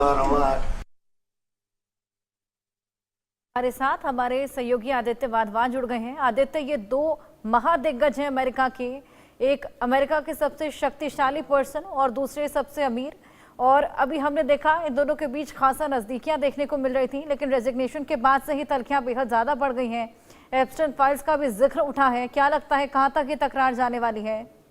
हमारे साथ हमारे सहयोगी आदित्य वाधवान जुड़ गए हैं। आदित्य, ये दो महादिग्गज हैं अमेरिका के, एक अमेरिका के सबसे शक्तिशाली पर्सन और दूसरे सबसे अमीर। और अभी हमने देखा इन दोनों के बीच खासा नजदीकियां देखने को मिल रही थी, लेकिन रेजिग्नेशन के बाद से ही तलखियां बेहद ज्यादा बढ़ गई हैं। एप्स्टाइन फाइल्स का भी जिक्र उठा है। क्या लगता है कहां तक ये तकरार जाने वाली है?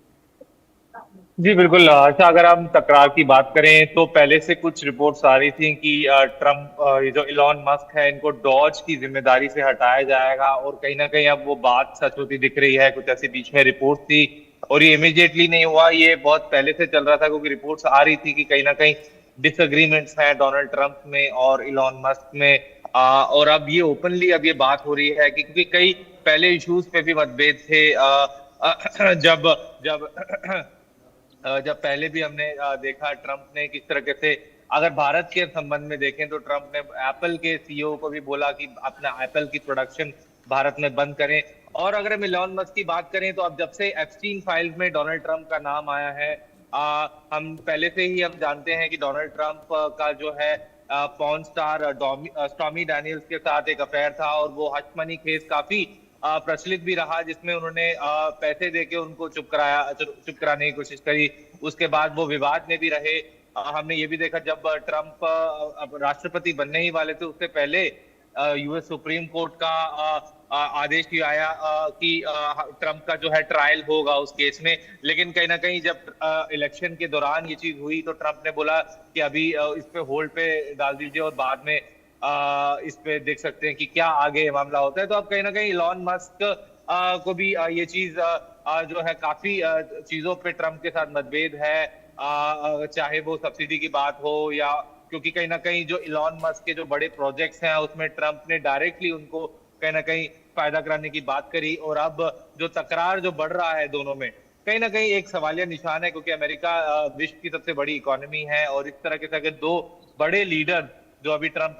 जी बिल्कुल। अच्छा, अगर हम तकरार की बात करें तो पहले से कुछ रिपोर्ट्स आ रही थी कि ट्रम्प, ये जो इलॉन मस्क है, इनको डॉज की जिम्मेदारी से हटाया जाएगा, और कहीं ना कहीं अब वो बात सच होती दिख रही है। कुछ ऐसी बीच में रिपोर्ट थी और ये इमीडिएटली नहीं हुआ, ये बहुत पहले से चल रहा था, क्योंकि रिपोर्ट्स आ रही थी कि कहीं ना कहीं डिसएग्रीमेंट्स हैं डोनाल्ड ट्रंप में और इलॉन मस्क में। और अब ये ओपनली अब ये बात हो रही है कि क्योंकि कई पहले इश्यूज पे भी मतभेद थे। जब जब जब पहले भी हमने देखा ट्रंप ने किस तरीके से, अगर भारत के संबंध में देखें तो ट्रंप ने एप्पल के सीईओ को भी बोला कि अपना एप्पल की प्रोडक्शन भारत में बंद करें। और अगर हम इलॉन मस्क की बात करें तो अब जब से एप्स्टीन फाइल्स में डोनाल्ड ट्रंप का नाम आया है, हम पहले से ही हम जानते हैं कि डोनाल्ड ट्रंप का जो है पॉर्न स्टार स्टॉर्मी डैनियल्स के साथ एक अफेयर था, और वो हश मनी केस काफी प्रचलित भी रहा, जिसमें उन्होंने पैसे देके उनको चुप कराने की कोशिश करी। उसके बाद वो विवाद में भी रहे। हमने ये भी देखा जब ट्रंप अब राष्ट्रपति बनने ही वाले थे, उससे पहले यूएस सुप्रीम कोर्ट का आदेश भी आया कि ट्रंप का जो है ट्रायल होगा उस केस में। लेकिन कहीं ना कहीं जब इलेक्शन के दौरान ये चीज हुई तो ट्रंप ने बोला कि अभी इस पे होल्ड पे डाल दीजिए और बाद में इस पे देख सकते हैं कि क्या आगे मामला होता है। तो अब कहीं ना कहीं इलॉन मस्क को भी ये चीज जो है काफी चीजों पे ट्रंप के साथ मतभेद है। चाहे वो सब्सिडी की बात हो, या क्योंकि कहीं ना कहीं जो इलॉन मस्क के जो बड़े प्रोजेक्ट्स हैं उसमें ट्रंप ने डायरेक्टली उनको कहीं ना कहीं फायदा कराने की बात करी। और अब जो तकरार जो बढ़ रहा है दोनों में, कहीं ना कहीं एक सवालिया निशान है, क्योंकि अमेरिका विश्व की सबसे बड़ी इकोनॉमी है, और इस तरह के अगर दो बड़े लीडर जो अभी ट्रंप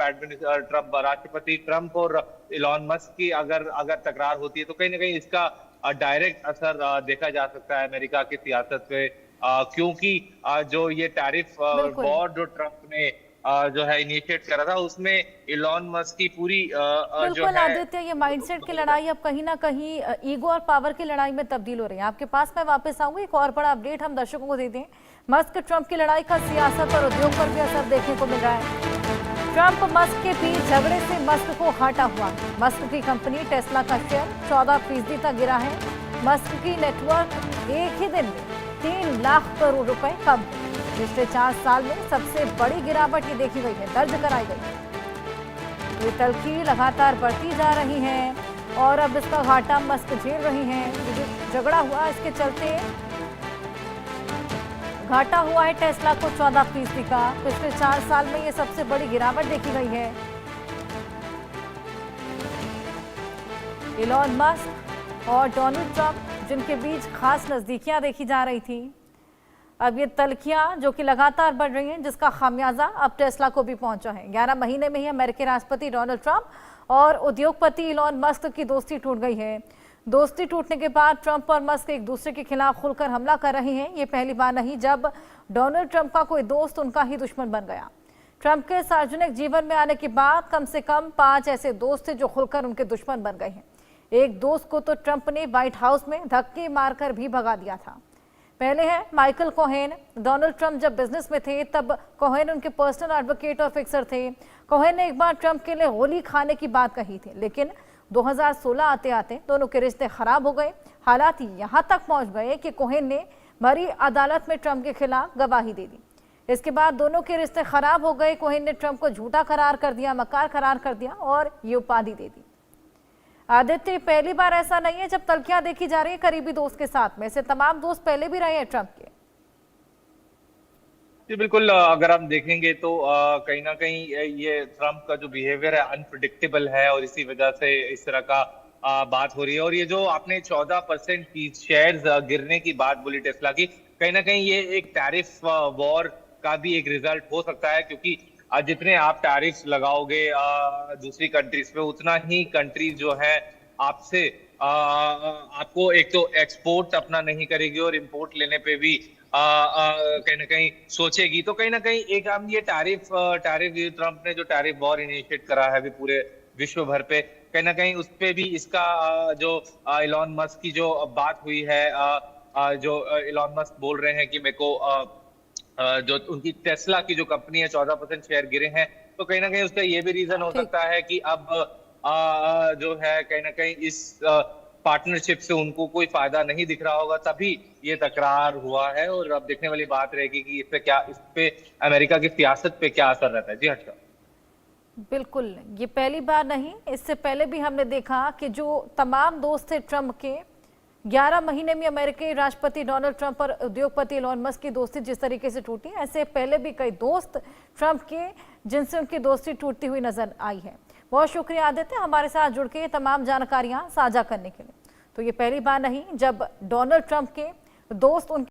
राष्ट्रपति ट्रंप और इलॉन मस्क की अगर अगर तकरार होती है तो कहीं ना कहीं इसका डायरेक्ट असर देखा जा सकता है अमेरिका की सियासत पे। क्योंकि जो ये टैरिफ बिल्कुल। वॉर जो ट्रंप ने जो है इनिशिएट करा था, उसमें इलॉन मस्क की पूरी जो बिल्कुल है। आदित्य, ये माइंडसेट की लड़ाई अब कहीं ना कहीं ईगो और पावर की लड़ाई में तब्दील हो रही है। आपके पास मैं वापस आऊंगी, एक और बड़ा अपडेट हम दर्शकों को दे दें। मस्क ट्रंप की लड़ाई का सियासत और उद्योग पर भी असर देखने को मिल रहा है। ट्रंप मस्क के बीच झगड़े से मस्क को घाटा हुआ। मस्क की कंपनी टेस्ला का शेयर 14% तक गिरा है। मस्क की नेटवर्क एक ही दिन में 3 लाख करोड़ रुपए कम। पिछले 4 साल में सबसे बड़ी गिरावट ये देखी गई है, दर्ज कराई गई है। ये तलखी लगातार बढ़ती जा रही है और अब इसका घाटा मस्क झेल रही हैं। ये जो झगड़ा हुआ इसके चलते घाटा हुआ है टेस्ला को 14% का। पिछले 4 साल में ये सबसे बड़ी गिरावट देखी गई है। इलॉन मस्क और डोनाल्ड ट्रंप जिनके बीच खास नजदीकियां देखी जा रही थी, अब ये तलखियां जो कि लगातार बढ़ रही हैं, जिसका खामियाजा अब टेस्ला को भी पहुंचा है। 11 महीने में ही अमेरिकी राष्ट्रपति डोनाल्ड ट्रंप और उद्योगपति इलॉन मस्क की दोस्ती टूट गई है। दोस्ती टूटने के बाद ट्रंप और मस्क एक दूसरे के खिलाफ खुलकर हमला कर रहे हैं। ये पहली बार नहीं जब डोनाल्ड ट्रंप का कोई दोस्त उनका ही दुश्मन बन गया। ट्रंप के सार्वजनिक जीवन में आने के बाद कम से कम 5 ऐसे दोस्त थे जो खुलकर उनके दुश्मन बन गए हैं। एक दोस्त को तो ट्रंप ने व्हाइट हाउस में धक्के मारकर भी भगा दिया था। पहले है माइकल कोहेन। डोनाल्ड ट्रंप जब बिजनेस में थे तब कोहेन उनके पर्सनल एडवोकेट और फिक्सर थे। कोहेन ने एक बार ट्रंप के लिए गोली खाने की बात कही थी, लेकिन 2016 आते आते दोनों के रिश्ते खराब हो गए। हालात यहां तक पहुंच गए कि कोहेन ने भरी अदालत में ट्रंप के खिलाफ गवाही दे दी। इसके बाद दोनों के रिश्ते खराब हो गए। कोहेन ने ट्रंप को झूठा करार कर दिया, मक्कार करार कर दिया और ये उपाधि दे दी। आदित्य, पहली बार ऐसा नहीं है जब तलखियां देखी जा रही है करीबी दोस्त के साथ में। ऐसे तमाम दोस्त पहले भी रहे हैं ट्रंप के। जी बिल्कुल। अगर हम देखेंगे तो कहीं ना कहीं ये ट्रंप का जो बिहेवियर है अनप्रिडिक्टेबल है, और इसी वजह से इस तरह का बात हो रही है। और ये जो आपने 14% की शेयर्स गिरने की बात बोली टेस्ला की, कहीं ना कहीं ये एक टैरिफ वॉर का भी एक रिजल्ट हो सकता है, क्योंकि जितने आप टैरिफ्स लगाओगे दूसरी कंट्रीज पे, उतना ही कंट्रीज जो है आपसे आपको एक तो एक्सपोर्ट अपना नहीं करेगी, और इंपोर्ट लेने पे भी कहीं ना कहीं सोचेगी। तो कहीं ना कहीं एक हम ये टैरिफ टैरिफ ट्रम्प ने जो टैरिफ वॉर इनिशिएट करा है अभी पूरे विश्व भर पे, कहीं ना कहीं उस पे भी इसका जो इलॉन मस्क की जो बात हुई है, जो इलॉन मस्क बोल रहे हैं कि मेरे को जो उनकी टेस्ला की जो कंपनी है 14% शेयर गिरे हैं, तो कहीं ना कहीं उसका ये भी रीजन हो ठीक। सकता है कि अब जो है कहीं ना कहीं इस पार्टनरशिप से उनको कोई फायदा नहीं दिख रहा होगा, तभी ये तकरार हुआ है। और अब देखने वाली बात रहेगी कि इस पे अमेरिका की सियासत पे क्या असर रहता है। जी हर्षा। बिल्कुल, ये पहली बार नहीं, इससे पहले भी हमने देखा कि जो तमाम दोस्त थे ट्रंप के, 11 महीने में अमेरिकी राष्ट्रपति डोनाल्ड ट्रंप और उद्योगपति इलॉन मस्क की दोस्ती जिस तरीके से टूटी, ऐसे पहले भी कई दोस्त ट्रंप के जिनसे उनकी दोस्ती टूटती हुई नजर आई है। बहुत शुक्रिया आदित्य, हमारे साथ जुड़ के ये तमाम जानकारियां साझा करने के लिए। तो ये पहली बार नहीं जब डोनाल्ड ट्रंप के दोस्त उनके